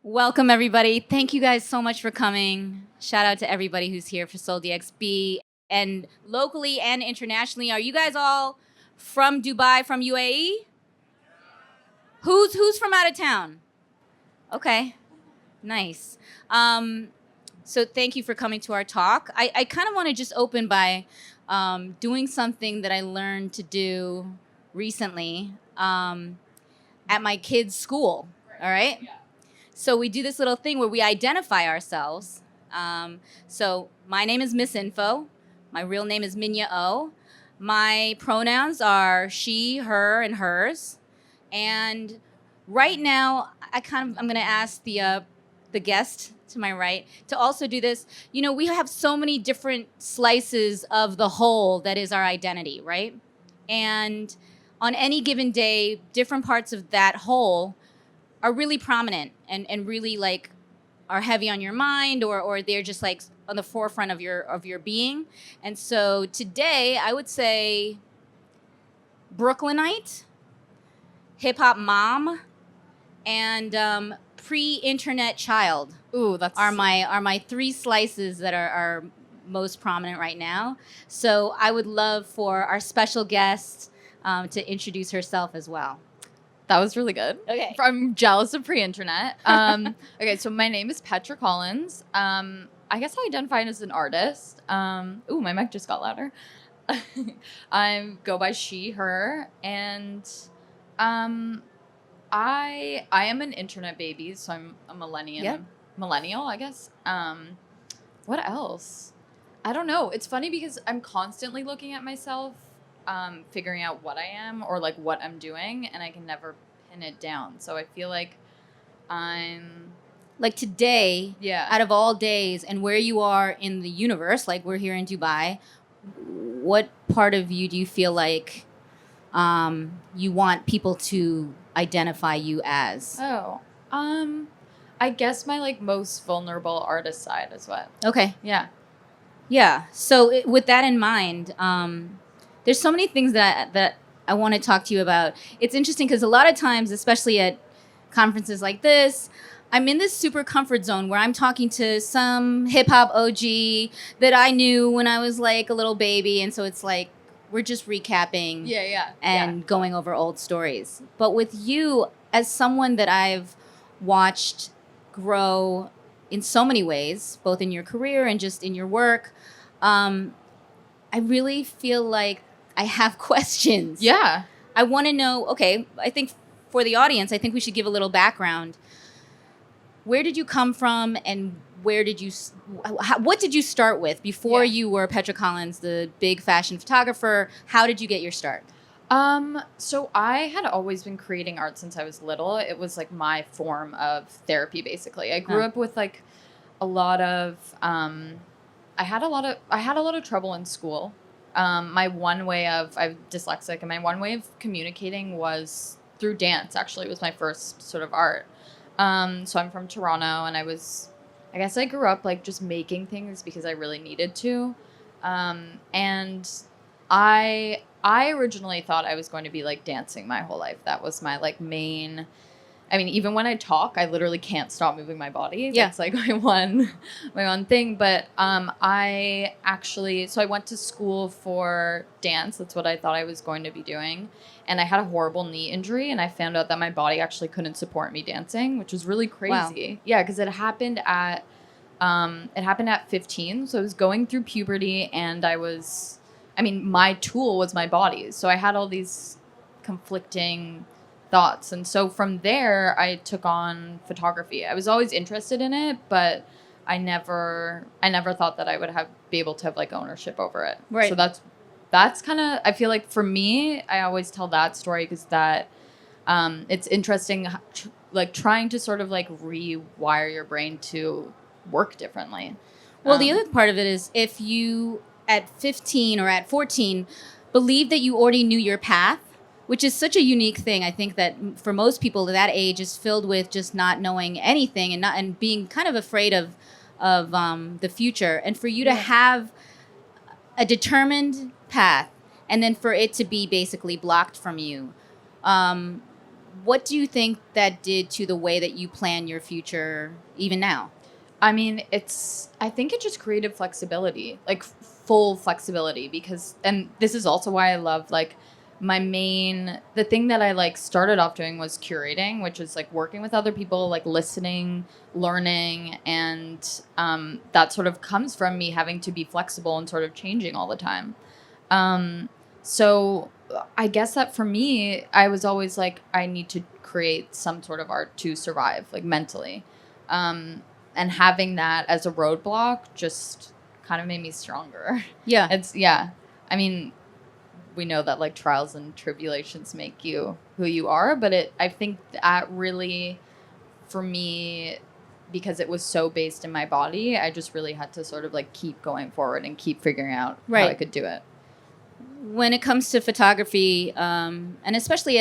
Welcome, everybody. Thank you guys so much for coming. Shout out to everybody who's here for Soul DXB and locally and internationally. Are you guys all from Dubai, from UAE? Who's from out of town? Okay, nice. So thank you for coming to our talk. I kind of want to just open by doing something that I learned to do recently at my kids' school. All right. So we do this little thing where we identify ourselves. So my name is Miss Info. My real name is Minya O. My pronouns are she, her, and hers. And right now, I'm going to ask the guest to my right to also do this. You know, we have so many different slices of the whole that is our identity, right? And on any given day, different parts of that whole are really prominent and really like are heavy on your mind or they're just like on the forefront of your being. And so today I would say Brooklynite, hip hop mom, and pre-internet child. Ooh, that's are my three slices that are most prominent right now. So I would love for our special guest to introduce herself as well. That was really good. Okay. I'm jealous of pre-internet. Okay, so my name is Petra Collins. I guess I identify as an artist. Ooh, my mic just got louder. I go by she, her, and I am an internet baby, so I'm a millennial. Yep. Millennial, I guess. What else? I don't know. It's funny because I'm constantly looking at myself, figuring out what I am or like what I'm doing, and I can never pin it down. So I feel like I'm like today, yeah. out of all days and where you are in the universe, like we're here in Dubai, what part of you do you feel like you want people to identify you as? Oh, I guess my like most vulnerable artist side is what. Okay. Yeah. Yeah. So with that in mind, there's so many things that I want to talk to you about. It's interesting because a lot of times, especially at conferences like this, I'm in this super comfort zone where I'm talking to some hip hop OG that I knew when I was like a little baby. And so it's like, we're just recapping and going over old stories. But with you, as someone that I've watched grow in so many ways, both in your career and just in your work, I really feel like I have questions. Yeah. I want to know, okay, I think for the audience, I think we should give a little background. Where did you come from and what did you start with before you were Petra Collins, the big fashion photographer? How did you get your start? So I had always been creating art since I was little. It was like my form of therapy, basically. I grew up with like a lot of, I had a lot of trouble in school. I'm dyslexic, and my one way of communicating was through dance. Actually, it was my first sort of art. So I'm from Toronto, and I guess I grew up like just making things because I really needed to. And I originally thought I was going to be like dancing my whole life. That was my like main. I mean, even when I talk, I literally can't stop moving my body. Yeah. That's like my one thing. But I went to school for dance. That's what I thought I was going to be doing. And I had a horrible knee injury, and I found out that my body actually couldn't support me dancing, which was really crazy. Wow. Yeah, because it happened at 15. So I was going through puberty, and my tool was my body. So I had all these conflicting thoughts. And so from there, I took on photography. I was always interested in it, but I never thought that I would be able to have like ownership over it. Right. So that's kind of, I feel like for me, I always tell that story because that it's interesting, like trying to sort of like rewire your brain to work differently. Well, the other part of it is if you at 15 or at 14 believe that you already knew your path, which is such a unique thing. I think that for most people that age is filled with just not knowing anything and being kind of afraid of the future. And for you to have a determined path and then for it to be basically blocked from you, what do you think that did to the way that you plan your future even now? I mean, I think it just created flexibility, like full flexibility, because, and this is also why I love like the thing that I like started off doing was curating, which is like working with other people, like listening, learning. And that sort of comes from me having to be flexible and sort of changing all the time. So I guess that for me, I was always like, I need to create some sort of art to survive, like mentally. And having that as a roadblock just kind of made me stronger. Yeah. Yeah. I mean, we know that like trials and tribulations make you who you are, but I think that really, for me, because it was so based in my body, I just really had to sort of like keep going forward and keep figuring out how I could do it. When it comes to photography, and especially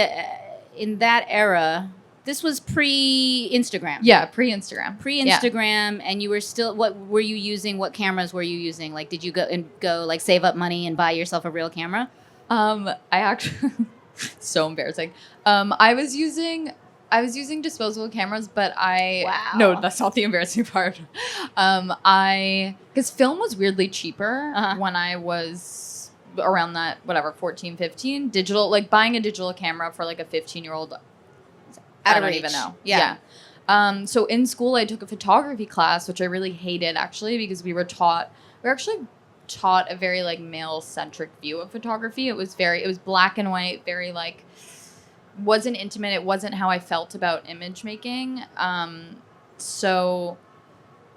in that era, this was pre-Instagram. Yeah, pre-Instagram. Pre-Instagram, and you were still. What were you using? What cameras were you using? Like, did you go like save up money and buy yourself a real camera? I actually so embarrassing. I was using disposable cameras, but no, that's not the embarrassing part. Because film was weirdly cheaper when I was around that, whatever, 14, 15. Digital, like buying a digital camera for like a 15-year-old. I don't even know. Yeah. So in school, I took a photography class, which I really hated actually, because we were actually taught a very like male-centric view of photography. It was black and white, very like, wasn't intimate. It wasn't how I felt about image making. So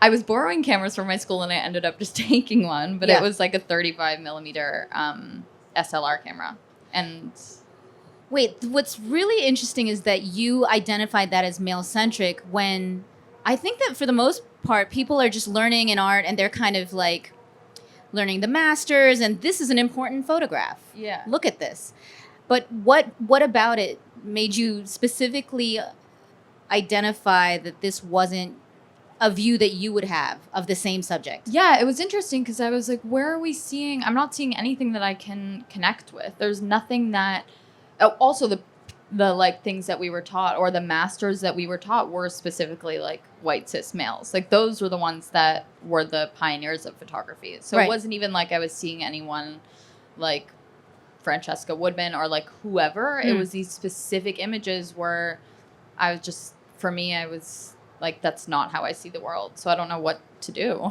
I was borrowing cameras from my school and I ended up just taking one, but it was like a 35 millimeter SLR camera. And wait, what's really interesting is that you identified that as male-centric when I think that for the most part, people are just learning in art and they're kind of like learning the masters, and this is an important photograph. Yeah. Look at this. But what about it made you specifically identify that this wasn't a view that you would have of the same subject? Yeah, it was interesting because I was like, where are we seeing? I'm not seeing anything that I can connect with. There's nothing that. Oh, also, the like things that we were taught, or the masters that we were taught, were specifically like white cis males. Like those were the ones that were the pioneers of photography. So it wasn't even like I was seeing anyone like Francesca Woodman or like whoever. It was these specific images where I was just, for me, I was like, that's not how I see the world. So I don't know what to do.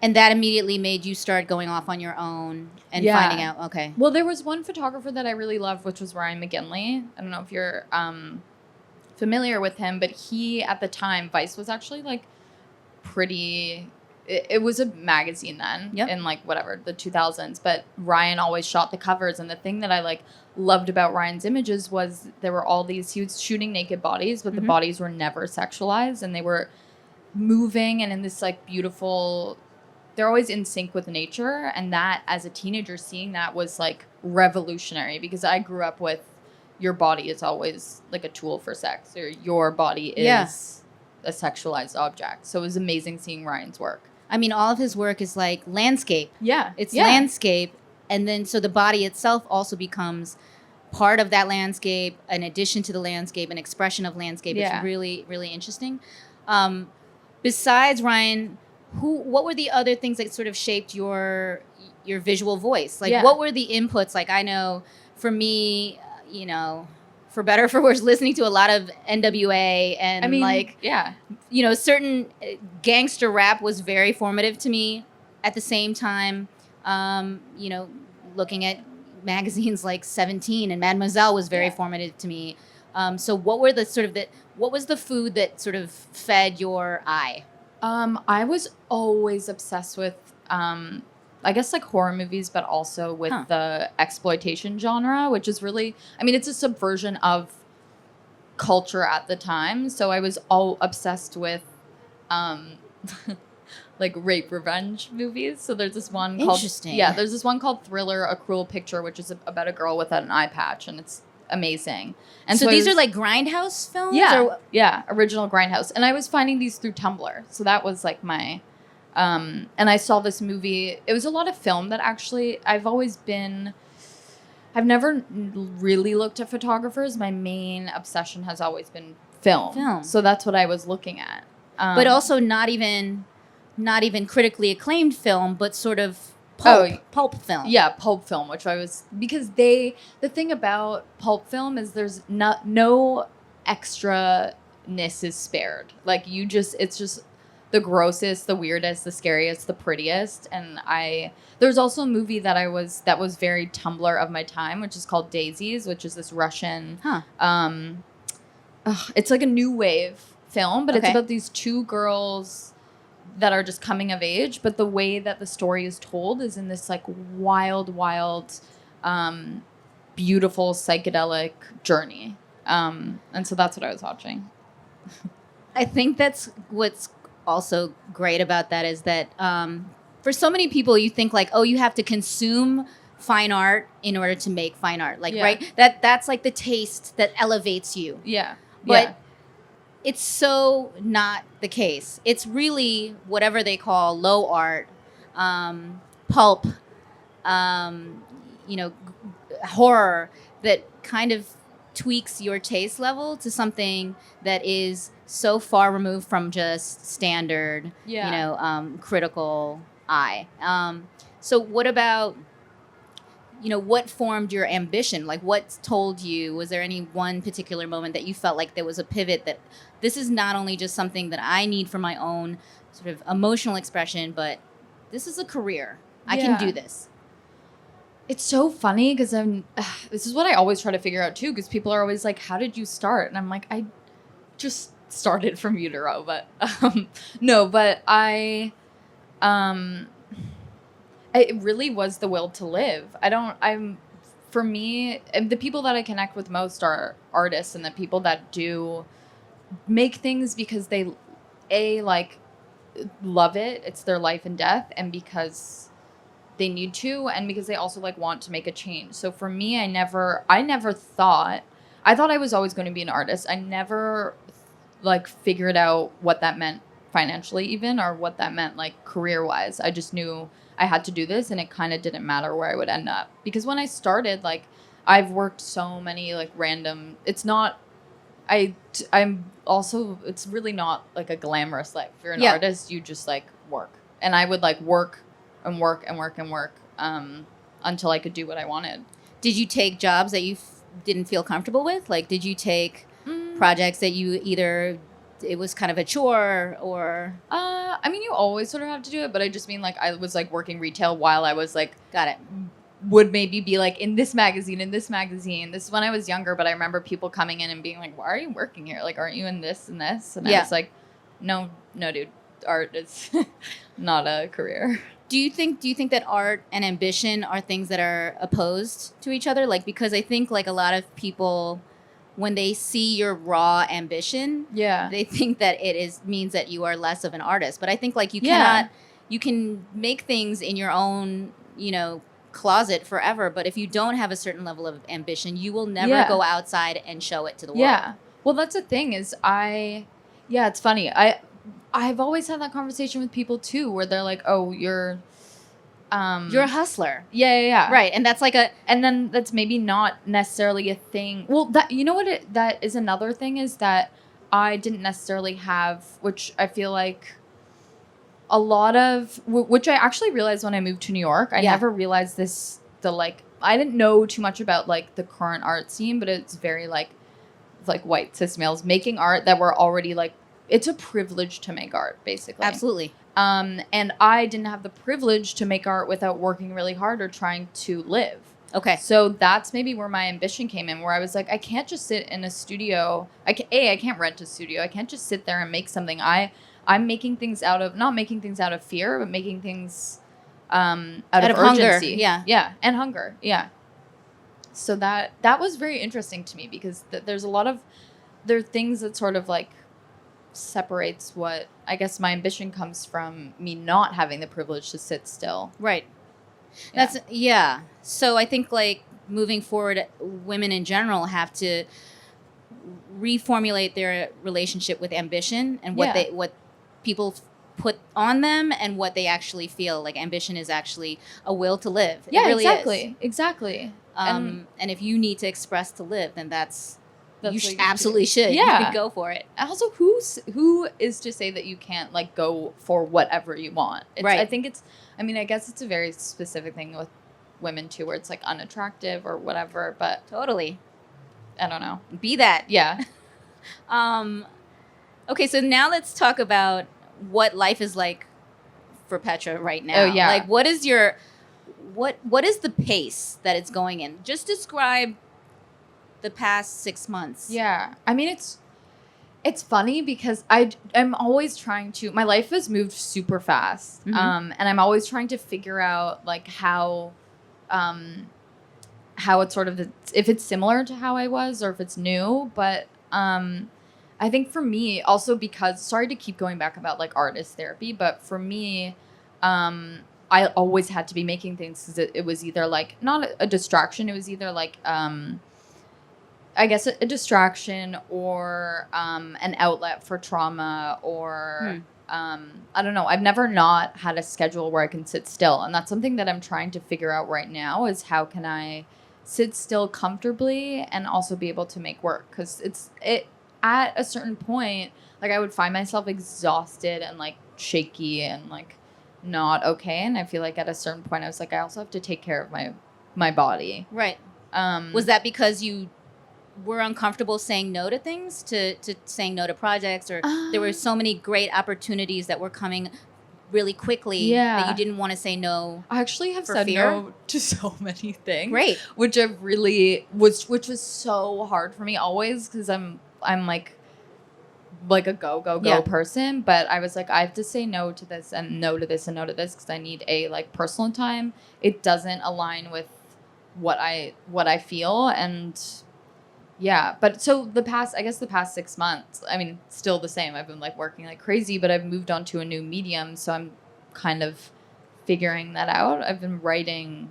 And that immediately made you start going off on your own and finding out, okay. Well, there was one photographer that I really loved, which was Ryan McGinley. I don't know if you're familiar with him, but he, at the time, Vice was actually like pretty... It was a magazine then in like whatever, the 2000s, but Ryan always shot the covers. And the thing that I like loved about Ryan's images was there were all these, he was shooting naked bodies, but the bodies were never sexualized and they were moving and in this like beautiful, they're always in sync with nature. And that, as a teenager, seeing that was like revolutionary, because I grew up with your body is always like a tool for sex, or your body is a sexualized object. So it was amazing seeing Ryan's work. I mean, all of his work is like landscape. Yeah. It's landscape. And then so the body itself also becomes part of that landscape, in addition to the landscape, an expression of landscape. Yeah. It's really, really interesting. Besides Ryan, what were the other things that sort of shaped your visual voice? Like, what were the inputs? Like, I know for me, you know, for better or for worse, listening to a lot of NWA and you know, certain gangster rap was very formative to me. At the same time, you know, looking at magazines like 17 and Mademoiselle was very formative to me. So what were the sort of what was the food that sort of fed your eye? I was always obsessed with, I guess like horror movies, but also with the exploitation genre, which is really, I mean, it's a subversion of culture at the time. So I was all obsessed with, like rape revenge movies. So there's this one called, there's this one called Thriller, A Cruel Picture, which is about a girl without an eye patch, and it's amazing. And so these are like Grindhouse films? Yeah, original Grindhouse. And I was finding these through Tumblr. So that was like my... and I saw this movie. It was a lot of film that actually I've always been I've never really looked at photographers. My main obsession has always been film. So that's what I was looking at. But also not even critically acclaimed film, but sort of pulp film. Yeah, pulp film, which I was, because the thing about pulp film is there's no extraness is spared. Like it's just the grossest, the weirdest, the scariest, the prettiest. And there's also a movie that was very Tumblr of my time, which is called Daisies, which is this Russian, it's like a new wave film, but it's about these two girls that are just coming of age, but the way that the story is told is in this like wild, beautiful psychedelic journey. And so that's what I was watching. I think that's what's also great about that is that for so many people, you think like, oh, you have to consume fine art in order to make fine art. Like, right? That's like the taste that elevates you. Yeah. But it's so not the case. It's really whatever they call low art, pulp, horror that kind of tweaks your taste level to something that is so far removed from just standard, critical eye. So what about, what formed your ambition? Like what told you, was there any one particular moment that you felt like there was a pivot that this is not only just something that I need for my own sort of emotional expression, but this is a career. I can do this. It's so funny because this is what I always try to figure out too, because people are always like, how did you start? And I'm like, I just started from utero, but no, but it really was the will to live. For me, the people that I connect with most are artists and the people that do make things because they, love it. It's their life and death. And because they need to, and because they also want to make a change. So for me, I never thought, I thought I was always going to be an artist. I never figured out what that meant financially even, or what that meant career wise. I just knew I had to do this, and it kind of didn't matter where I would end up. Because when I started, I've worked so many random, it's not, I'm also, it's really not a glamorous life. If you're an artist, you just work. And I would work and work and work and work until I could do what I wanted. Did you take jobs that you didn't feel comfortable with? Did you take projects that you either it was kind of a chore or? I mean, you always sort of have to do it, but I just mean I was working retail while I was got it. Would maybe be in this magazine. This is when I was younger, but I remember people coming in and being like, why are you working here? Aren't you in this and this? And I was like, no, dude, art is not a career. Do you think that art and ambition are things that are opposed to each other? Because I think a lot of people, when they see your raw ambition, they think that means that you are less of an artist. But I think you can make things in your own, closet forever. But if you don't have a certain level of ambition, you will never go outside and show it to the world. Yeah. Well, that's the thing is it's funny. I've always had that conversation with people too, where they're like, "Oh, you're Yeah. Right, and that's and then that's maybe not necessarily a thing. Well, that is another thing is that I didn't necessarily have, which I feel like a lot of, which I actually realized when I moved to New York. I never realized this. I didn't know too much about the current art scene, but it's very white cis males making art that were already it's a privilege to make art, basically. Absolutely. And I didn't have the privilege to make art without working really hard or trying to live. Okay. So that's maybe where my ambition came in, where I was I can't just sit in a studio. I can't rent a studio. I can't just sit there and make something. I'm making things not making things out of fear, but making things out of urgency. Hunger. Yeah. And hunger. Yeah. So that was very interesting to me because there are things that sort of separates what I guess my ambition comes from me not having the privilege to sit still. Right. So I think moving forward, women in general have to reformulate their relationship with ambition and what people put on them and what they actually feel. Ambition is actually a will to live. Yeah, it really exactly. is. Exactly. And if you need to express to live, then that's you like, absolutely should. Yeah. You could go for it. Also, who is to say that you can't like go for whatever you want? Right. I think I guess it's a very specific thing with women too, where it's like unattractive or whatever. But Totally. I don't know. Be that. Yeah. Okay, so now let's talk about what life is like for Petra right now. Oh, yeah. Like, what is the pace that it's going in? Just describe the past 6 months. Yeah. I mean, it's funny because I'm always trying to, my life has moved super fast. Mm-hmm. And I'm always trying to figure out like how it's sort of, if it's similar to how I was or if it's new. But I think for me also, because sorry to keep going back about like artist therapy, but for me, I always had to be making things because it was either like not a distraction. It was either like, I guess a distraction or an outlet for trauma or I don't know. I've never not had a schedule where I can sit still. And that's something that I'm trying to figure out right now is how can I sit still comfortably and also be able to make work? Because at a certain point, like I would find myself exhausted and like shaky and like not okay. And I feel like at a certain point I was like, I also have to take care of my body. Right. Was that because you were uncomfortable saying no to things, to saying no to projects, or there were so many great opportunities that were coming really quickly that you didn't want to say no? I actually have said no to so many things. Great. Which which was so hard for me always because I'm like a go person, but I was like, I have to say no to this and no to this and no to this because I need like personal time. It doesn't align with what I feel. And yeah, but so the past 6 months, I mean, still the same. I've been like working like crazy, but I've moved on to a new medium, so I'm kind of figuring that out. I've been writing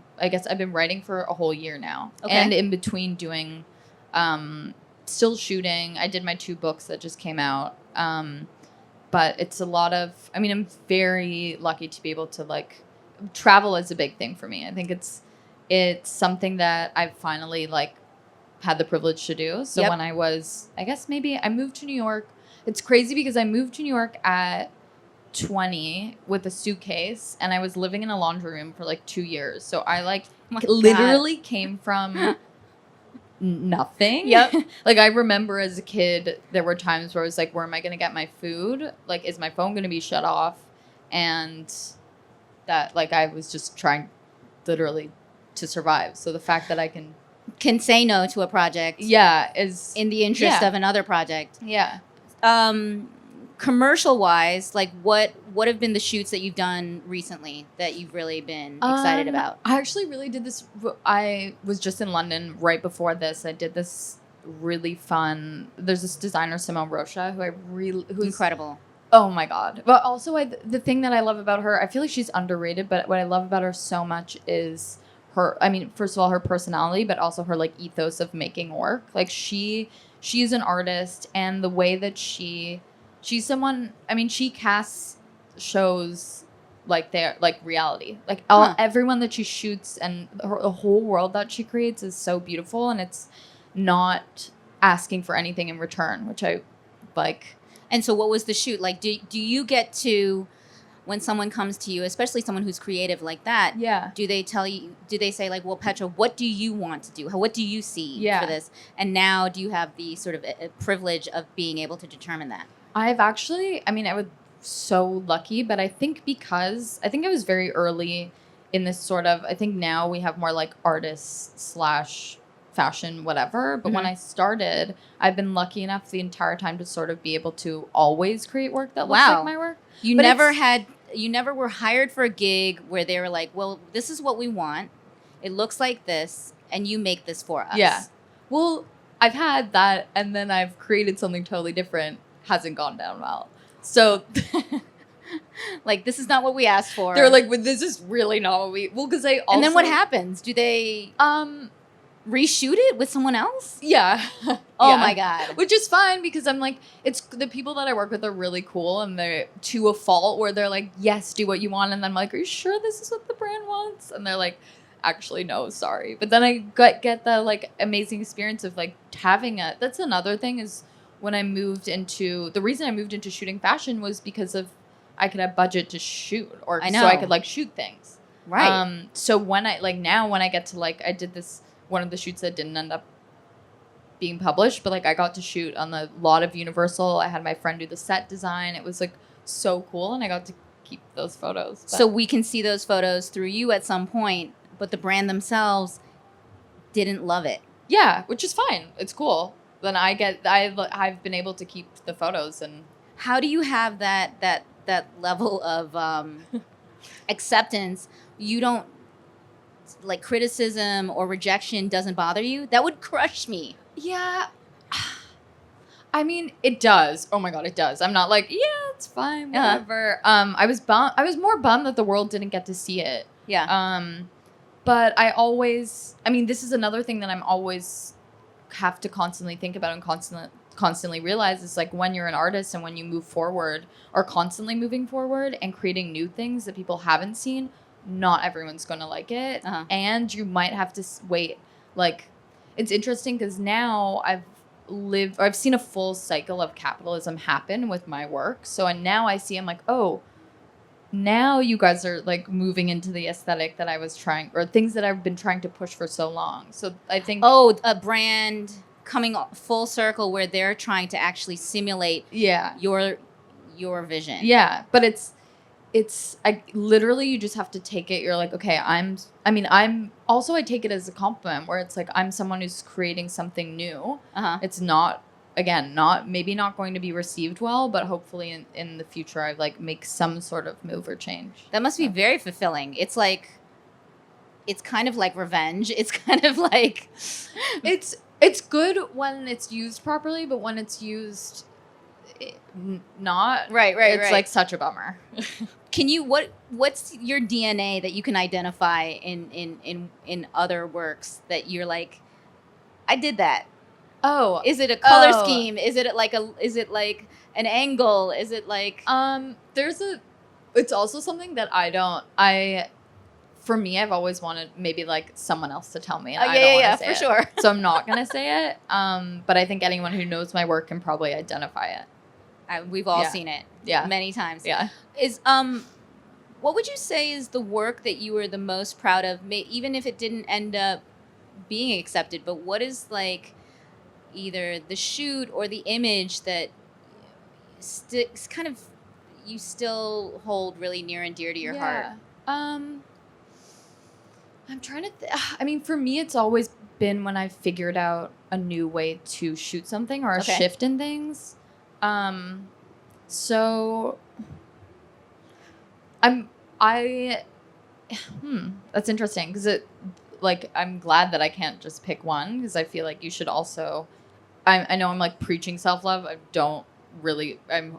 for a whole year now. Okay. And in between doing still shooting. I did my 2 books that just came out. But it's a lot of, I mean, I'm very lucky to be able to like travel is a big thing for me. I think it's something that I've finally like had the privilege to do. So when I was, I guess maybe I moved to New York. It's crazy because I moved to New York at 20 with a suitcase and I was living in a laundry room for like 2 years. So I like literally came from nothing. Yep. Like I remember as a kid, there were times where I was like, where am I going to get my food? Like, is my phone going to be shut off? And that like, I was just trying literally to survive. So the fact that I can say no to a project is in the interest of another project. Commercial wise, like what have been the shoots that you've done recently that you've really been excited about? I actually really did this. I was just in London right before this. I did this really fun. There's this designer Simone Rocha who's incredible. Oh my God. But also the thing that I love about her, I feel like she's underrated, but what I love about her so much is her, I mean, first of all, her personality, but also her like ethos of making work. Like she's an artist, and the way that she's someone, I mean, she casts shows like they're like reality. Like everyone that she shoots and the whole world that she creates is so beautiful, and it's not asking for anything in return, which I like. And so what was the shoot? Like, do you get to, when someone comes to you, especially someone who's creative like that, do they say like, well, Petra, what do you want to do? What do you see for this? And now do you have the sort of privilege of being able to determine that? I've actually, I mean, I was so lucky, but I think because I was very early in this sort of, I think now we have more like artists / fashion, whatever. But when I started, I've been lucky enough the entire time to sort of be able to always create work that looks like my work. You never were hired for a gig where they were like, well, this is what we want. It looks like this, and you make this for us. Yeah. Well, I've had that, and then I've created something totally different. Hasn't gone down well. So, like, this is not what we asked for. They're like, well, this is really not what we, well, because I also. And then what happens? Do they reshoot it with someone else? Yeah. Oh my God. Which is fine because I'm like, it's the people that I work with are really cool, and they're to a fault where they're like, yes, do what you want. And then I'm like, are you sure this is what the brand wants? And they're like, actually, no, sorry. But then I get the like amazing experience of like having a. That's another thing is when I moved into the reason I moved into shooting fashion was because of I could have budget to shoot or I know. so I could like shoot things. Right. So when I like now when I get to like I did this one of the shoots that didn't end up being published, but like I got to shoot on the lot of Universal. I had my friend do the set design. It was like so cool, and I got to keep those photos. But. So we can see those photos through you at some point, but the brand themselves didn't love it. Yeah, which is fine. It's cool. Then I've been able to keep the photos. And how do you have that level of acceptance? You don't like criticism or rejection doesn't bother you? That would crush me. Yeah. I mean, it does. Oh my god, it does. I'm not like, yeah, it's fine, whatever. I was more bummed that the world didn't get to see it. Yeah. But I mean, this is another thing that I'm always have to constantly think about and constantly realize is like when you're an artist and when you move forward or constantly moving forward and creating new things that people haven't seen, not everyone's going to like it. And you might have to wait. Like, it's interesting because now I've seen a full cycle of capitalism happen with my work. So now I see, I'm like, oh, now you guys are like moving into the aesthetic that I was trying, or things that I've been trying to push for so long. So I think, a brand coming full circle where they're trying to actually simulate your vision. Yeah, but it's I literally you just have to take it. You're like, okay, I take it as a compliment where it's like I'm someone who's creating something new. It's not maybe not going to be received well, but hopefully in the future I like make some sort of move or change. That must be very fulfilling. It's like it's kind of like revenge. It's kind of like it's good when it's used properly, but when it's used not right, it's like such a bummer. Can you what's your DNA that you can identify in other works that you're like, I did that? Oh, is it a color scheme? Is it like an angle? Is it like it's also something that for me, I've always wanted maybe like someone else to tell me. And I don't want to say for it. Sure. So I'm not gonna say it. But I think anyone who knows my work can probably identify it. We've all seen it. Yeah. Many times. Yeah. What would you say is the work that you were the most proud of, even if it didn't end up being accepted? But what is like either the shoot or the image that kind of you still hold really near and dear to your heart? I'm trying to I mean, for me, it's always been when I figured out a new way to shoot something or a shift in things. So that's interesting because I'm glad that I can't just pick one because I feel like you should also, I know I'm like preaching self-love. I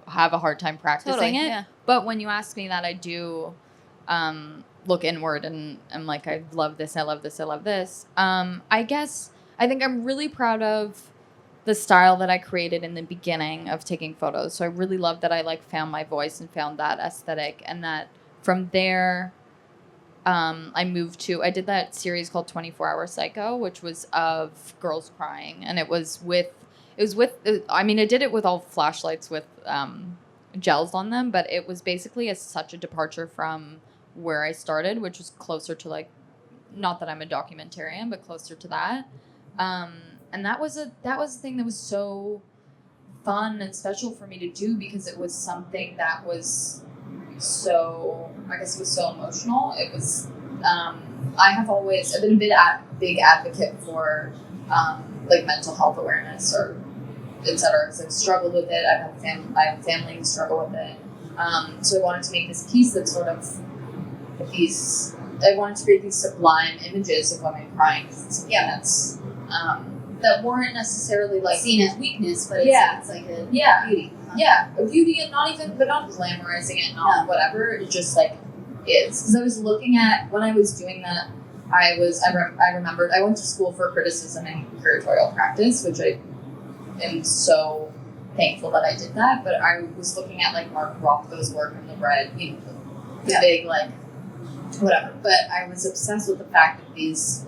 have a hard time practicing it. Yeah. But when you ask me that, I do, look inward and I'm like, I love this. I love this. I love this. I think I'm really proud of the style that I created in the beginning of taking photos. So I really love that I like found my voice and found that aesthetic, and that from there, I did that series called 24-Hour Psycho, which was of girls crying. And I did it with all flashlights with, gels on them, but it was basically such a departure from where I started, which was closer to like, not that I'm a documentarian, but closer to that. And that was a thing that was so fun and special for me to do because it was something that was so, I guess it was so emotional. It was, I've been a big advocate for, like mental health awareness or et cetera, because I've struggled with it. I have family who struggle with it. So I wanted to make this piece that sort of I wanted to create these sublime images of women crying. That's, that weren't necessarily like seen as weakness, but it's like a beauty. Yeah, a beauty, and not glamorizing it, whatever. It just like is. Because I was looking at when I was doing that, I remembered I went to school for criticism and curatorial practice, which I am so thankful that I did that. But I was looking at like Mark Rothko's work in the Red, the big like whatever. But I was obsessed with the fact that these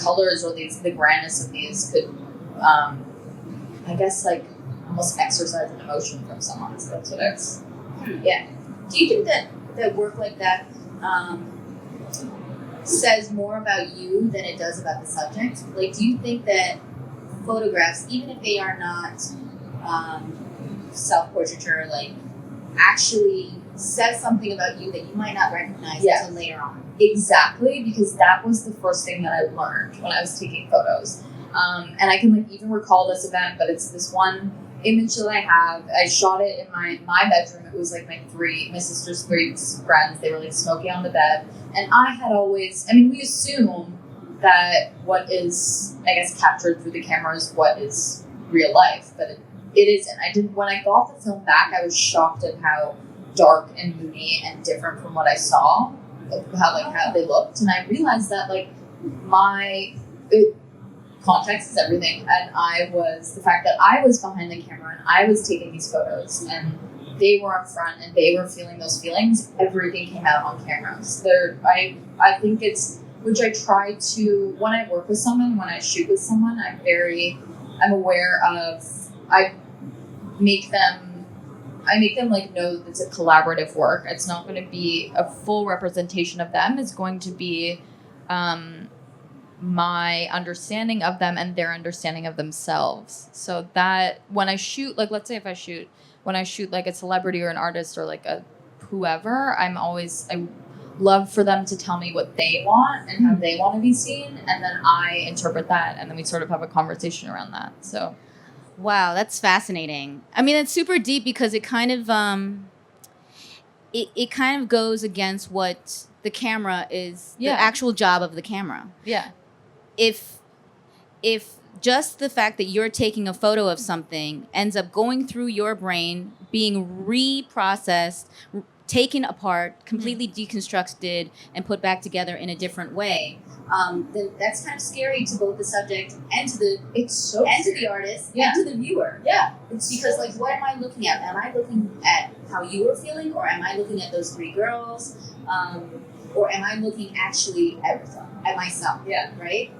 colors or the grandness of these could, I guess, like almost exercise an emotion from someone. So that's what it's. Yeah. Do you think that work like that says more about you than it does about the subject? Like, do you think that photographs, even if they are not self-portraiture, like actually says something about you that you might not recognize until later on? Exactly, because that was the first thing that I learned when I was taking photos. And I can like even recall this event, but it's this one image that I have. I shot it in my bedroom. It was like my sister's 3 friends. They were like smoking on the bed. And I had always, I mean, we assume that what is, I guess, captured through the camera is what is real life, but it isn't. When I got the film back, I was shocked at how dark and moody and different from what I saw, how they looked. And I realized that like context is everything, and the fact that I was behind the camera and I was taking these photos and they were up front and they were feeling those feelings, everything came out on cameras. I think it's, which I try to, when I work with someone, when I shoot with someone, I'm aware of, I make them like know that it's a collaborative work. It's not going to be a full representation of them. It's going to be my understanding of them and their understanding of themselves. So that when I shoot, like let's say when I shoot like a celebrity or an artist or like a whoever, I love for them to tell me what they want and how they want to be seen, and then I interpret that, and then we sort of have a conversation around that. So wow, that's fascinating. I mean, it's super deep because it kind of it kind of goes against what the camera is, the actual job of the camera. Yeah. If just the fact that you're taking a photo of something ends up going through your brain, being reprocessed, taken apart, completely deconstructed, and put back together in a different way, then that's kind of scary to both the subject and to the to the artist and to the viewer. Yeah, it's because like, what am I looking at? Am I looking at how you were feeling, or am I looking at those 3 girls, or am I looking actually at myself? Yeah. Right.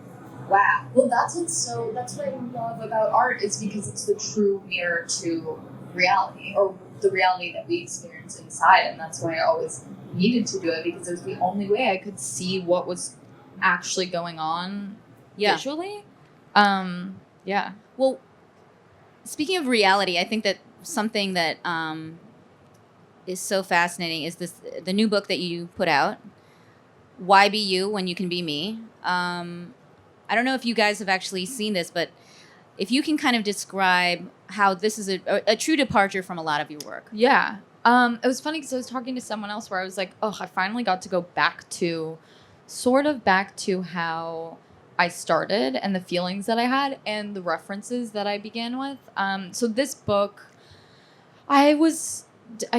Wow. Well, that's what I love about art, is because it's the true mirror to reality, or the reality that we experience inside. And that's why I always needed to do it, because it was the only way I could see what was actually going on visually. Yeah. Well, speaking of reality, I think that something that is so fascinating is the new book that you put out, Why Be You When You Can Be Me. I don't know if you guys have actually seen this, but if you can kind of describe how this is a true departure from a lot of your work. Yeah. It was funny because I was talking to someone else where I was like, oh, I finally got to go back to how I started and the feelings that I had and the references that I began with. So this book, I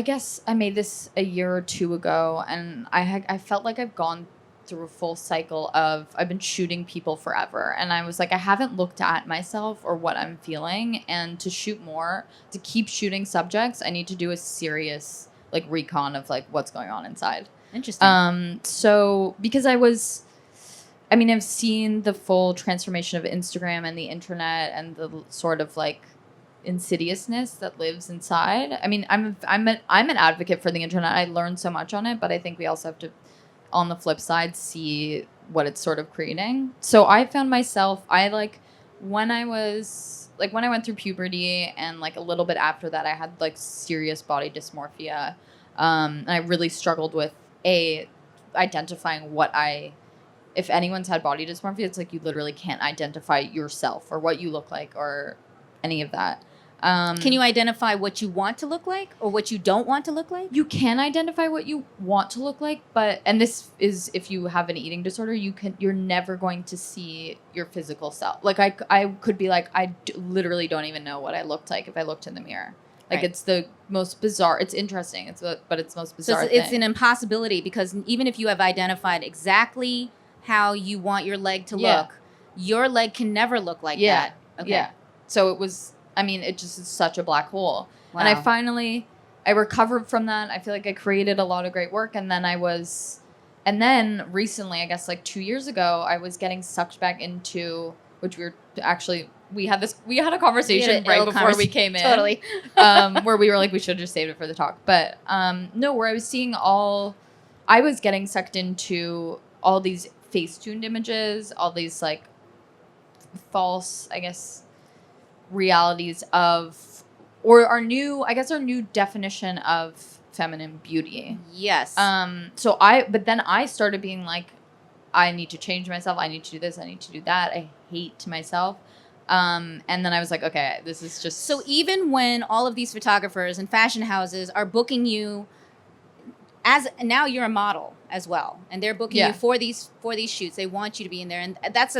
guess I made this a year or 2 ago, and I felt like I've gone through a full cycle of, I've been shooting people forever, and I was like, I haven't looked at myself or what I'm feeling, and to keep shooting subjects, I need to do a serious like recon of like what's going on inside. Interesting. So because I've seen the full transformation of Instagram and the internet and the sort of like insidiousness that lives inside. I mean, I'm an advocate for the internet. I learned so much on it, but I think we also have to, on the flip side, see what it's sort of creating. So I found myself, when I went through puberty and like a little bit after that, I had like serious body dysmorphia. And I really struggled with identifying if anyone's had body dysmorphia, it's like you literally can't identify yourself or what you look like or any of that. Can you identify what you want to look like or what you don't want to look like? You can identify what you want to look like, and this is if you have an eating disorder, you're never going to see your physical self. Like I could be like, literally don't even know what I looked like if I looked in the mirror. Like It's the most bizarre. It's interesting. But it's the most bizarre. So it's an impossibility, because even if you have identified exactly how you want your leg to look, your leg can never look like that. Okay. Yeah. So it was. It just is such a black hole. Wow. And I recovered from that. I feel like I created a lot of great work, and then I was And then recently, I guess like 2 years ago, I was getting sucked back into, which we had a conversation right before we came in. Totally. Where we were like, we should have just saved it for the talk. But no, where I was getting sucked into all these face-tuned images, all these like false, I guess, realities of, or our new definition of feminine beauty. Yes. But then I started being like, I need to change myself. I need to do this. I need to do that. I hate myself. And then I was like, okay, this is just. So even when all of these photographers and fashion houses are booking you, as now you're a model as well, and they're booking you for these shoots, they want you to be in there, and that's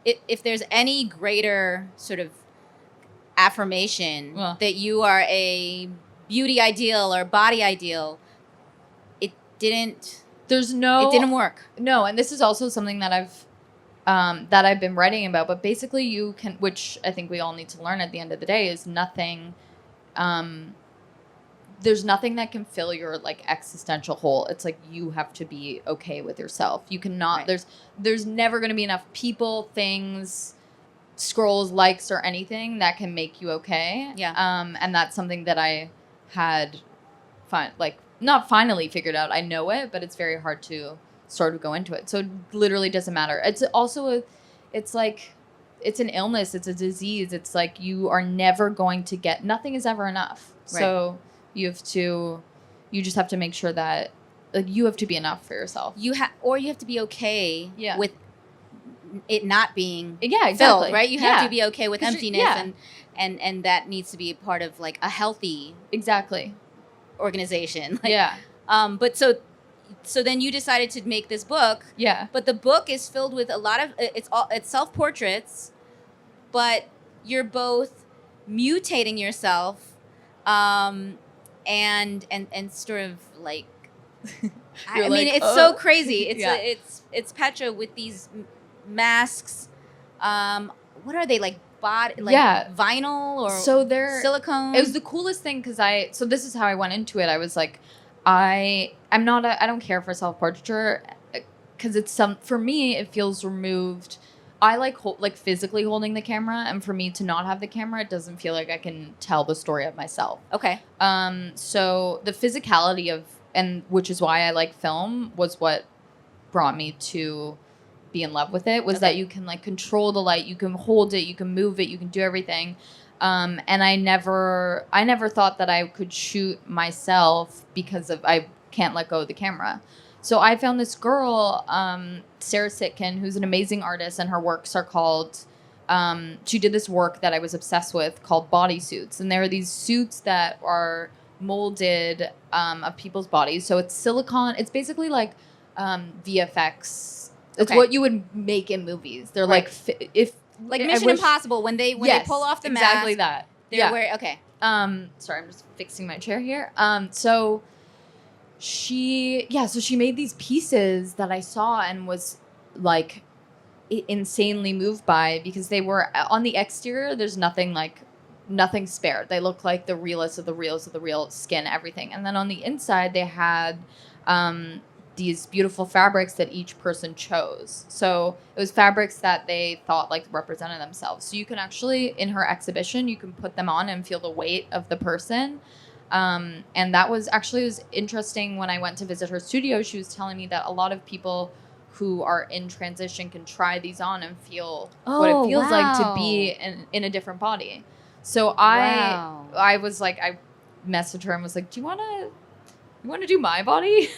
if there's any greater sort of affirmation that you are a beauty ideal or body ideal, it didn't work. No, and this is also something that I've been writing about, but basically you can, which I think we all need to learn at the end of the day, is nothing, there's nothing that can fill your like existential hole. It's like you have to be okay with yourself. You cannot, there's never going to be enough people, things, scrolls, likes, or anything that can make you okay. Yeah. And that's something that I had not finally figured out. I know it, but it's very hard to sort of go into it. So it literally doesn't matter. It's also it's an illness. It's a disease. It's like you are never going to get, nothing is ever enough. Right. So you just have to make sure that like you have to be enough for yourself. You have to be okay with it not being exactly. filled, right? You have to be okay with emptiness and that needs to be part of like a healthy organization. Like, but so then you decided to make this book. Yeah. But the book is filled with a lot of it's self-portraits, but you're both mutating yourself and sort of like I mean it's so crazy. It's Petra with these masks. What are they, like body, like vinyl or silicone? It was the coolest thing because so this is how I went into it. I was like, I don't care for self-portraiture because for me it feels removed. I like physically holding the camera, and for me to not have the camera, it doesn't feel like I can tell the story of myself. Okay. So the physicality of, and which is why I like film, was what brought me to be in love with it, was that you can like control the light, you can hold it, you can move it, you can do everything. And I never thought that I could shoot myself because I can't let go of the camera. So I found this girl, Sarah Sitkin, who's an amazing artist, and her works are called, she did this work that I was obsessed with called bodysuits. And there are these suits that are molded of people's bodies. So it's silicone. It's basically like VFX. It's what you would make in movies. They're like Mission Impossible when they pull off the mask. Exactly that. They're wearing sorry, I'm just fixing my chair here. So she made these pieces that I saw and was like insanely moved by, because they were on the exterior. There's nothing spared. They look like the realest of the reals of the real, skin, everything. And then on the inside, they had these beautiful fabrics that each person chose. So it was fabrics that they thought like represented themselves. So you can actually, in her exhibition, you can put them on and feel the weight of the person. And that was interesting. When I went to visit her studio, she was telling me that a lot of people who are in transition can try these on and feel what it feels like to be in a different body. So I was like, I messaged her and was like, do you want to do my body?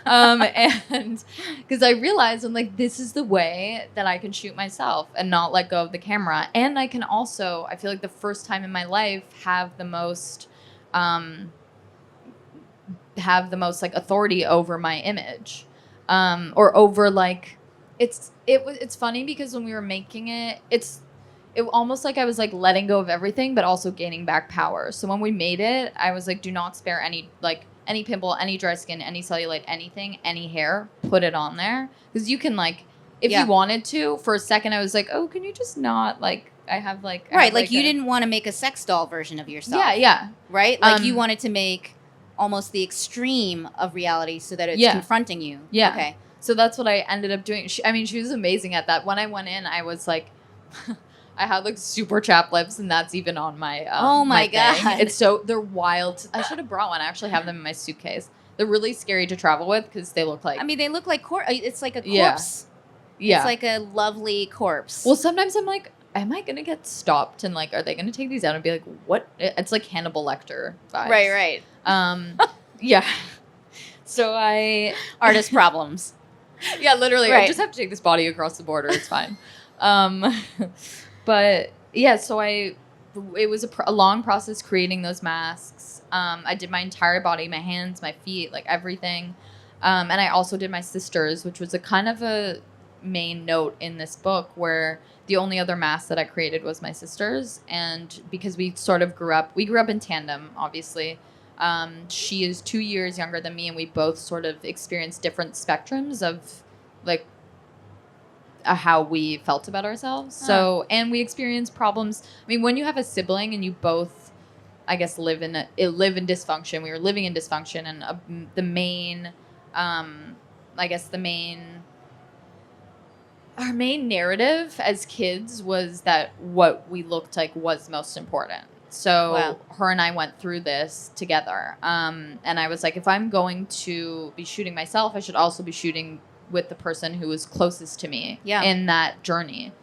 And because I realized, I'm like, this is the way that I can shoot myself and not let go of the camera. And I can also, I feel like the first time in my life, have the most like authority over my image, or over like, it's funny because when we were making it, it almost like I was like letting go of everything, but also gaining back power. So when we made it, I was like, do not spare any pimple, any dry skin, any cellulite, anything, any hair, put it on there. Because you can like, if you wanted to, for a second I was like, oh, can you just not, like, I have like... Right, like you didn't want to make a sex doll version of yourself. Yeah. Right? Like you wanted to make almost the extreme of reality so that it's confronting you. Yeah. Okay. So that's what I ended up doing. She was amazing at that. When I went in, I was like, I had like super chapped lips, and that's even on my oh my thing. God. It's so, they're wild. I should have brought one. I actually have them in my suitcase. They're really scary to travel with because they look like, I mean, they look like it's like a Yeah. corpse. yeah. It's like a lovely corpse. Well, sometimes I'm like, am I gonna get stopped and like, are they gonna take these out and be like, what? It's like Hannibal Lecter vibes. right. Yeah. So I Artist problems. yeah, literally, Right. I just have to take this body across the border. It's fine. But yeah, so it was a long process creating those masks. I did my entire body, my hands, my feet, like everything. And I also did my sisters, which was a kind of a main note in this book where the only other mask that I created was my sisters. And because we grew up in tandem, obviously. She is 2 years younger than me, and we both sort of experienced different spectrums of like how we felt about ourselves. So, and we experienced problems. I mean, when you have a sibling and you both, I guess, live in dysfunction. We were living in dysfunction, and our main narrative as kids was that what we looked like was most important. So Wow. her and I went through this together. And I was like, if I'm going to be shooting myself, I should also be shooting with the person who was closest to me in that journey.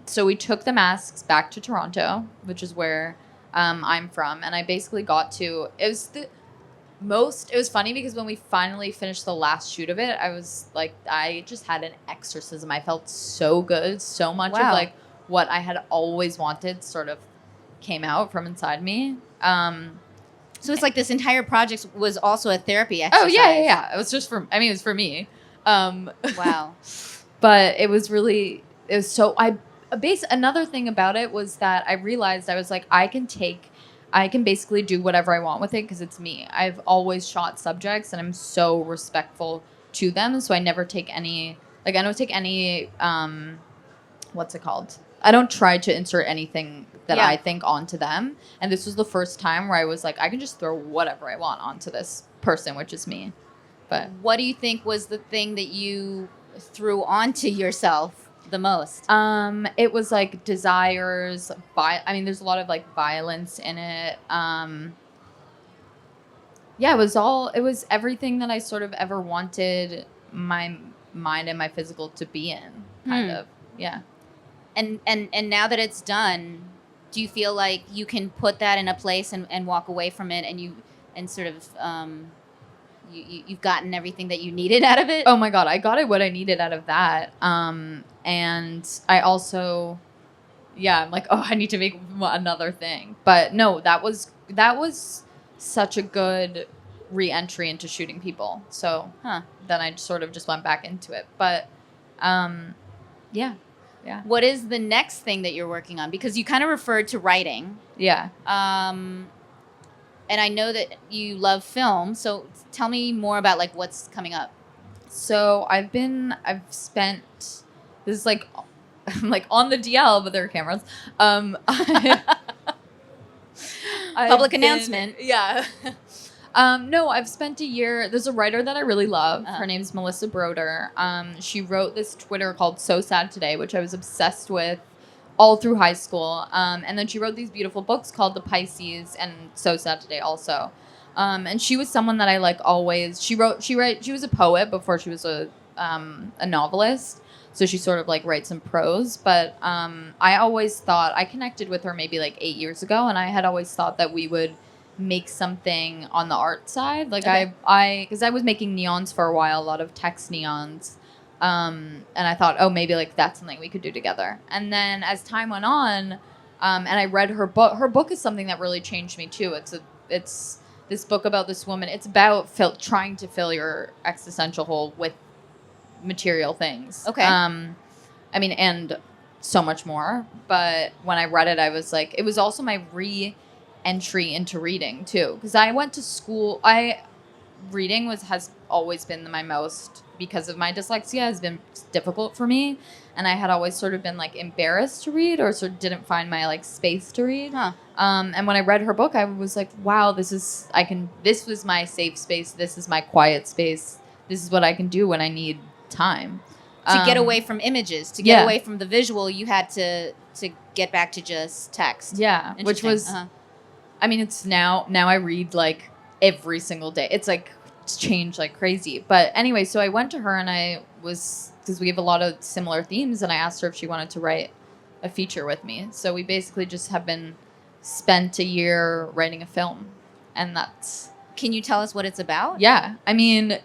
So we took the masks back to Toronto, which is where I'm from. And I basically it was funny because when we finally finished the last shoot of it, I was like, I just had an exorcism. I felt so good. So much of like what I had always wanted sort of came out from inside me. So it's like this entire project was also a therapy exercise. Oh yeah. It was just it was for me. Wow. But another thing about it was that I realized I was like, I can basically do whatever I want with it because it's me. I've always shot subjects and I'm so respectful to them. So I never take any, I don't take any, what's it called? I don't try to insert anything that I think onto them. And this was the first time where I was like, I can just throw whatever I want onto this person, which is me. But what do you think was the thing that you threw onto yourself the most? It was like desires. There's a lot of like violence in it. It was everything that I sort of ever wanted my mind and my physical to be in, kind of. Yeah. And now that it's done, do you feel like you can put that in a place and walk away from it you've gotten everything that you needed out of it? Oh my God, I got what I needed out of that. And I also, I'm like, I need to make another thing. But no, that was such a good re-entry into shooting people. So then I sort of just went back into it. But yeah. What is the next thing that you're working on? Because you kind of referred to writing. Yeah. And I know that you love film, so tell me more about like what's coming up. So I've spent, this is like, I'm like on the DL, but there are cameras. Public announcement. Yeah. No, I've spent a year. There's a writer that I really love. Her name's Melissa Broder. She wrote this Twitter called So Sad Today, which I was obsessed with all through high school. And then she wrote these beautiful books called The Pisces and So Sad Today also. And she was someone that I like always, she was a poet before she was a novelist. So she sort of like writes some prose, but I always thought, I connected with her maybe like 8 years ago, and I had always thought that we would make something on the art side. Like because I was making neons for a while, a lot of text neons. And I thought, maybe like that's something we could do together. And then as time went on, and I read her book. Her book is something that really changed me too. It's this book about this woman. It's about trying to fill your existential hole with material things. Okay. And so much more. But when I read it, I was like, it was also my re-entry into reading too, because I went to school. Reading has always been my most, because of my dyslexia, has been difficult for me, and I had always sort of been like embarrassed to read, or sort of didn't find my like space to read. And when I read her book, I was like, wow, this was my safe space. This is my quiet space. this is what I can do when I need time. To get away from images, to get yeah. away from the visual, you had to get back to just text. Yeah, which was, I mean, it's now I read like every single day. It's like it's changed like crazy. But anyway, so I went to her and I was, because we have a lot of similar themes, and I asked her if she wanted to write a feature with me. So we basically just have been spent a year writing a film, and that's. Can you tell us what it's about? Yeah, I mean,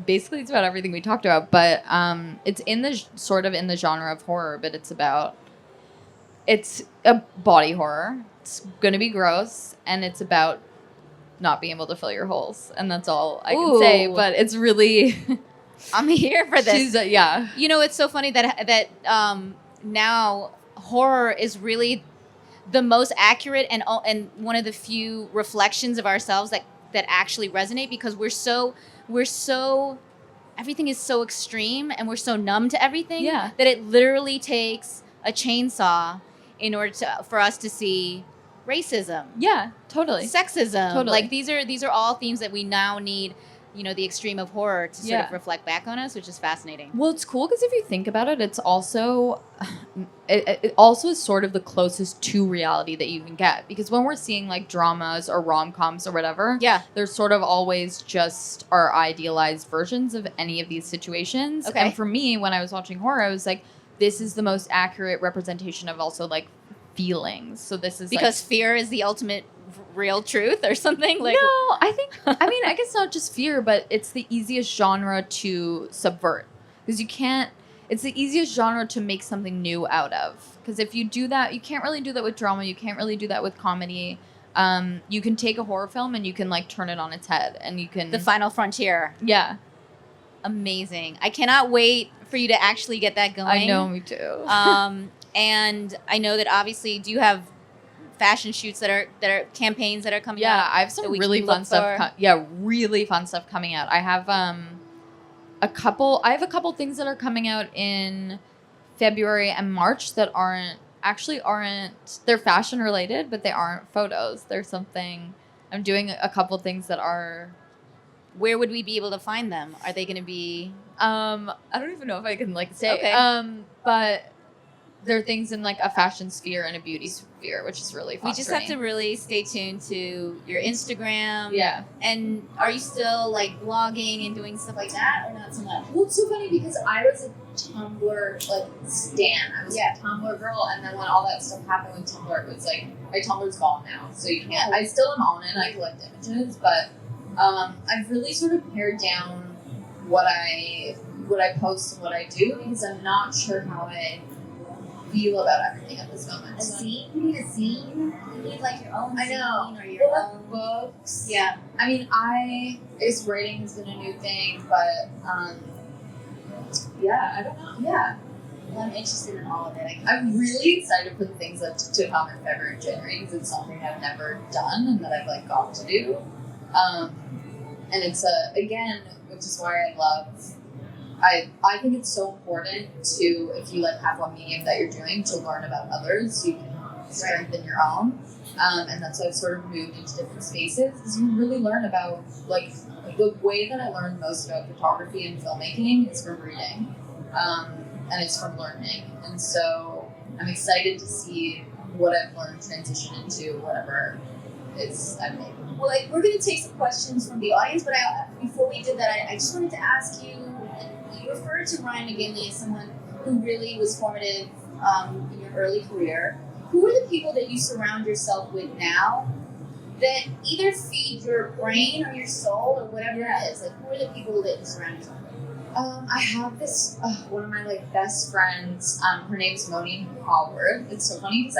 basically it's about everything we talked about, but it's in the sort of in the genre of horror, but it's a body horror. It's gonna be gross, and it's about not being able to fill your holes, and that's all I can say. But it's really, I'm here for this. Yeah. You know, it's so funny that now horror is really the most accurate and one of the few reflections of ourselves that actually resonate, because we're so everything is so extreme and we're so numb to everything that it literally takes a chainsaw in order for us to see racism. Yeah, totally. Sexism. Totally. Like these are all themes that we now need, you know, the extreme of horror to sort of reflect back on us, which is fascinating. Well, it's cool because if you think about it, it's also it also is sort of the closest to reality that you can get, because when we're seeing like dramas or rom-coms or whatever, they're sort of always just our idealized versions of any of these situations. Okay. And for me, when I was watching horror, I was like, this is the most accurate representation of also like feelings. So this is because fear is the ultimate real truth or something. Like, no, I think, I mean, I guess not just fear, but it's the easiest genre to subvert, because it's the easiest genre to make something new out of. Because if you do that, you can't really do that with drama. You can't really do that with comedy. You can take a horror film and you can like turn it on its head, and you can. The final frontier. Yeah. Amazing. I cannot wait for you to actually get that going. I know, me too. And I know that obviously, do you have fashion shoots that are campaigns that are coming out? Yeah, I have some really fun stuff. Really fun stuff coming out. I have a couple things that are coming out in February and March that aren't they're fashion related, but they aren't photos. There's something I'm doing a couple things that are. Where would we be able to find them? Are they going to be? I don't even know if I can like say. Okay. But there are things in like a fashion sphere and a beauty sphere, which is really fun. We just have to really stay tuned to your Instagram. Yeah. And are you still like blogging and doing stuff like that, or not so much? Well, it's so funny because I was a Tumblr like stan. I was a Tumblr girl, and then when all that stuff happened with Tumblr, it was like my Tumblr's gone now, so you can't. I still am on it. I collect images, but I've really sort of pared down what I post and what I do, because I'm not sure how I feel about everything at this moment. A scene? You need a scene? You need like your own scene or your own books. Yeah. I mean, I guess writing has been a new thing, but yeah, I don't know. Yeah. Well, I'm interested in all of it. I'm really excited for the things that to come in February and January, because it's something I've never done and that I've like got to do. And it's again, which is why I love. I think it's so important to, if you like have one medium that you're doing, to learn about others so you can strengthen your own. And that's why I've sort of moved into different spaces, is you really learn about, like the way that I learned most about photography and filmmaking is from reading. And it's from learning. And so I'm excited to see what I've learned transition into whatever it's I'm making. Well, we're going to take some questions from the audience, but before we did that, I just wanted to ask you, you referred to Ryan McGinley as someone who really was formative in your early career. Who are the people that you surround yourself with now that either feed your brain or your soul or whatever it is? Like, who are the people that you surround yourself with? I have this, one of my like best friends, her name's Moni Howard. It's so funny because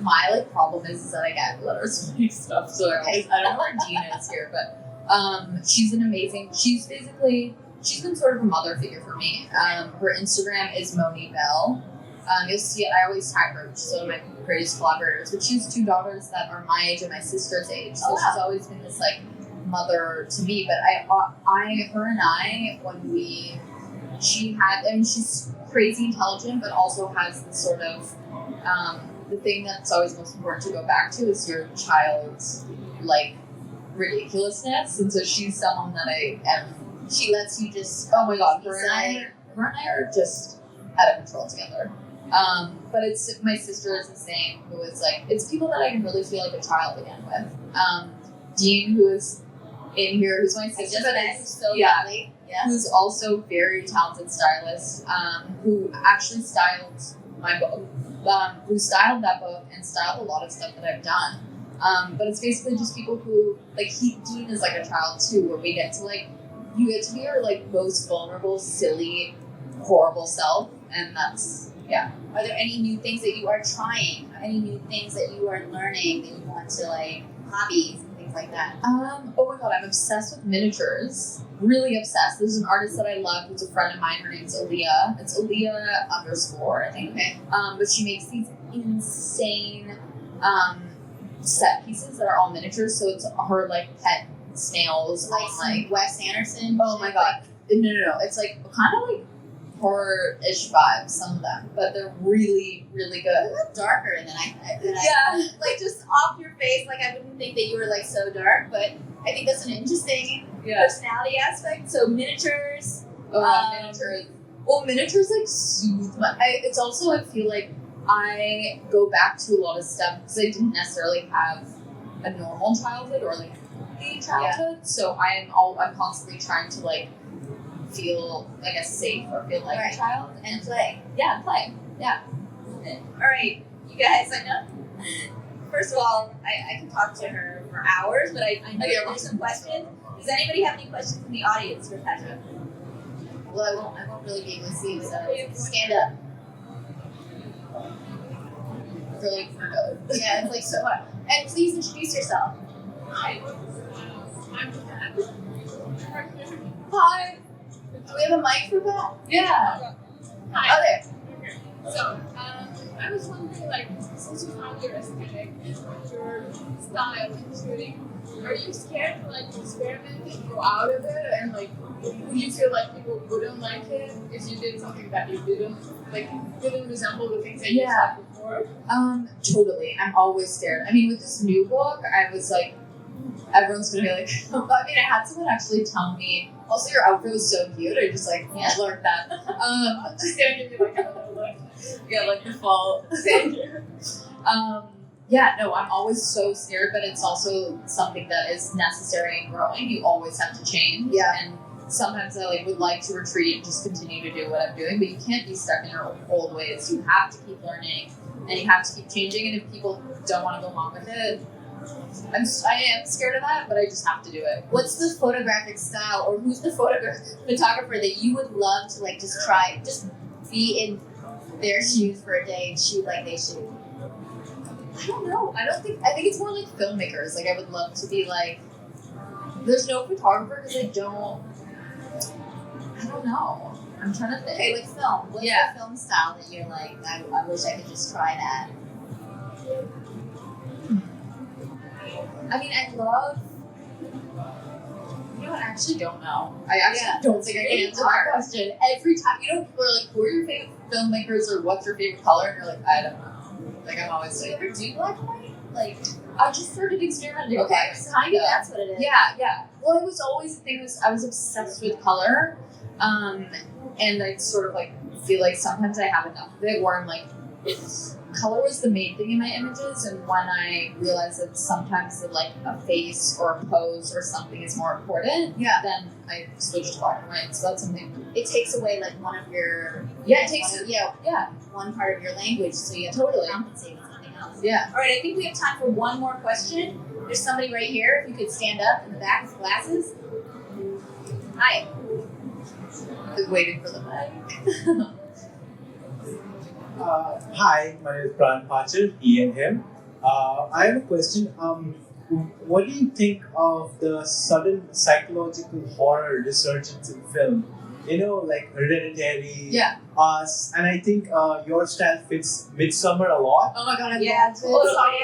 my like problem is that I get letters and stuff, so I don't know where Dean is here, but she's she's been sort of a mother figure for me. Her Instagram is Moni Bell. You'll see it, I always tag her, she's one of my greatest collaborators, but she has 2 daughters that are my age and my sister's age, so she's always been this like mother to me. But she's crazy intelligent, but also has this sort of the thing that's always most important to go back to is your child's like ridiculousness, and so she's someone that I am she lets you just. Oh my god, decide. her and I are just out of control together. But it's my sister is the same, who is like, it's people that I can really feel like a child again with. Dean, who is in here, who's my I sister, just but met is so lovely. Yeah. who's also very talented stylist, who actually styled my book, who styled that book and styled a lot of stuff that I've done. But it's basically just people who, like, Dean is like a child too, where we get to like, you get to be your like most vulnerable, silly, horrible self, and that's, yeah. Are there any new things that you are trying? Any new things that you are learning that you want to, like, hobbies and things like that? Oh my god, I'm obsessed with miniatures. Really obsessed. There's an artist that I love who's a friend of mine. Her name's Aaliyah. It's Aaliyah _ I think. Okay. But she makes these insane set pieces that are all miniatures. So it's her like pet snails Like on some like. Wes Anderson. Oh my god. No. It's like kind of like horror-ish vibes, some of them, but they're really, really good. A little darker than I like, just off your face. Like, I wouldn't think that you were like so dark, but I think that's an interesting personality aspect. So miniatures. Miniatures. Well, miniatures like soothe my. It's also, I feel like I go back to a lot of stuff because I didn't necessarily have a normal childhood or like a childhood, so I'm constantly trying to like feel, I guess, safe or feel like Right. a child And play. yeah, play. Yeah. All right, you guys, I know. First of all, I can talk to her for hours, but I know there's some questions. Does anybody have any questions from the audience for Petra? Well, I won't really be able to see you, so Stand up. for like for no. Yeah, it's like so hard. And please introduce yourself. Hi. I'm Hi. Do we have a mic for that? Yeah. Hi. Oh, there. Okay. So, I was wondering, like, since you found your aesthetic and your style in shooting, are you scared to, like, experiment and go out of it? And, like, do you feel like people wouldn't like it if you did something that you didn't resemble the things that you had before? Totally. I'm always scared. I mean, with this new book, I was like, everyone's gonna be like, I mean, I had someone actually tell me, also, your outfit was so cute. I just like learned that. Just gonna give you, like, a little look. Yeah, like the fall. Yeah, no, I'm always so scared, but it's also something that is necessary in growing. You always have to change. Yeah. And sometimes I like would like to retreat and just continue to do what I'm doing, but you can't be stuck in your old ways. You have to keep learning and you have to keep changing. And if people don't want to go along with it, I am scared of that, but I just have to do it. What's the photographic style, or who's the photographer that you would love to like just try, just be in their shoes for a day and shoot like they shoot? I don't know. I think it's more like filmmakers. Like I would love to be like. There's no photographer because I don't know. I'm trying to think. Okay, with film. What's the film style that you're like, I wish I could just try that? I mean, I love. You know what? I actually don't know. I actually don't think I can answer that question. Every time, people are like, who are your favorite filmmakers or what's your favorite color? And you're like, I don't know. Like, I'm always Do you like, ever do black and white? Like, I just started experimenting. okay, with it, so maybe that's what it is. Yeah. Well, it was always the thing was I was obsessed with color, and I sort of like feel like sometimes I have enough of it where I'm like, color was the main thing in my images, and when I realized that sometimes that like a face or a pose or something is more important, then I switched to black and white. So that's something. It takes away like one of your one part of your language, so you have Totally. to compensate with something else. Yeah. All right, I think we have time for one more question. There's somebody right here. If you could stand up in the back with glasses. Hi. Been waiting for the mic. Hi, my name is Pran Pachal, he and him. I have a question. What do you think of the sudden psychological horror resurgence in film? You know, like Hereditary, Us, and I think your style fits Midsummer a lot. Oh my god, I Yeah, love totally.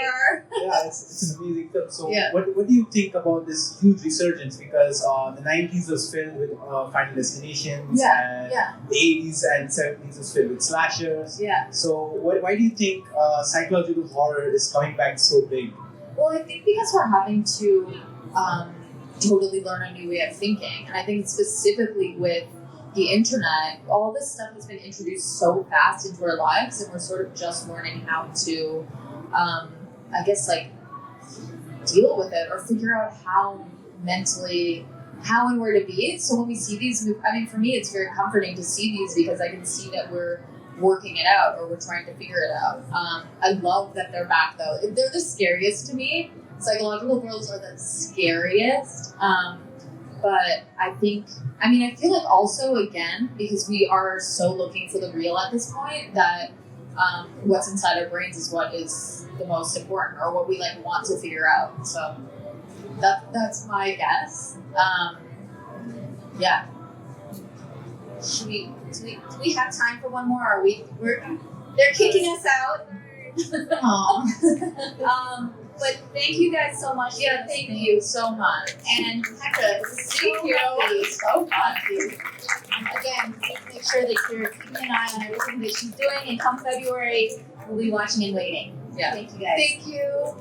Yeah, it's an amazing film. So, Yeah. what do you think about this huge resurgence? Because the 90s was filled with Final Destinations, and the 80s and 70s was filled with slashers. Yeah. So, why do you think psychological horror is coming back so big? Well, I think because we're having to totally learn a new way of thinking. And I think specifically with the internet, all this stuff has been introduced so fast into our lives, and we're sort of just learning how to, I guess, like, deal with it or figure out how and where to be. So when we see these, I mean, for me, it's very comforting to see these because I can see that we're working it out or we're trying to figure it out. I love that they're back, though. They're the scariest to me. Psychological thrillers are the scariest. But I feel like also, again, because we are so looking for the real at this point, that what's inside our brains is what is the most important, or what we like want to figure out. So that's my guess. Yeah. Do we have time for one more? They're kicking us out. But thank you guys so much. Yeah, thank you so much. And Petra, this is so Thank you. lovely. So fun. Again, make sure that you're keeping an eye on everything that she's doing. And come February, we'll be watching and waiting. Yeah. Thank you guys. Thank you.